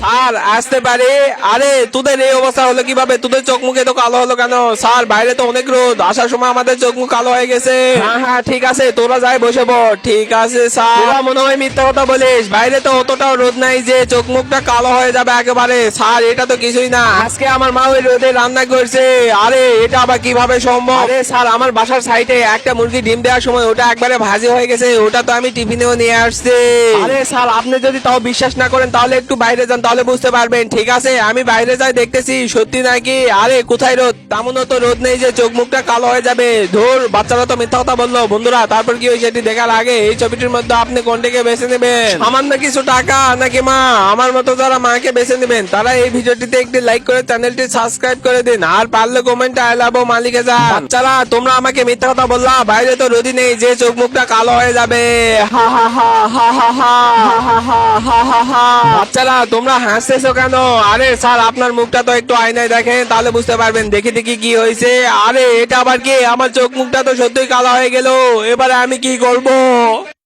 Sir আসতে পারি? আরে তোদের এই অবস্থা হলো কিভাবে? তোদের চোখ মুখে তো কালো হলো কেন? স্যার বাইরে তো অনেক রোদ, আসার সময় আমাদের চোখ মুখ কালো হয়ে গেছে। হ্যাঁ হ্যাঁ ঠিক আছে, তোরা যাই বসে পড়। ঠিক আছে স্যার। তোরা মনে হয় মিথ্যা কথা বলিস, বাইরে তো অতটাও রোদ নাই যে চোখ মুখটা কালো হয়ে যাবে একেবারে। স্যার এটা তো কিছুই না, আজকে আমার মা ওই রোদে রান্না করছে। আরে এটা আবার কিভাবে সম্ভব? আরে স্যার আমার বাসার সাইডে একটা মুরগি ডিম দেওয়ার সময় ওটা একবারে ভাজি হয়ে গেছে, ওটা তো আমি টিফিনেও নিয়ে আসছি। আরে স্যার আপনি যদি তাও বিশ্বাস না করেন তাহলে একটু বাইরে যান, তাহলে বুঝতে পারবেন। ঠিক আছে আমি বাইরে যাই দেখতেছি সত্যি নাকি। আরে কোথায় রোদ? তেমনও তো রোদ নেই যে চোখ মুখটা কালো হয়ে যাবে। ধুর, বাচ্চারা তো মিথ্যা কথা বললো। বন্ধুরা তারপর কি হয়েছে এটি দেখার আগে এই ছবিটির মধ্যে আপনি কোনটিকে বেছে নেবেন? সামান্য কিছু টাকা নাকি মা? আমার মতো যারা মাকে বেছে নেবেন তারা এই ভিডিওটিতে একটি লাইক করে চ্যানেলটি সাবস্ক্রাইব করে দিন, আর পারলে কমেন্টে আই লাভ মালিকে যান। বাচ্চারা তোমরা আমাকে মিথ্যা কথা বললা, বাইরে তো রোদই নেই যে চোখ মুখটা কালো হয়ে যাবে। হা হা হা হা হা হা হা হা হা হা হা হা। বাচ্চারা তোমরা হাসতেছো কেন? আরে স্যার আপনার মুখটা তো একটু আয়নায় দেখেন, তাহলে বুঝতে পারবেন। দেখি দেখি কি হয়েছে। আরে এটা আবার কি? আমার চোখ মুখটা তো সত্যিই কালো হয়ে গেল, এবারে আমি কি করব?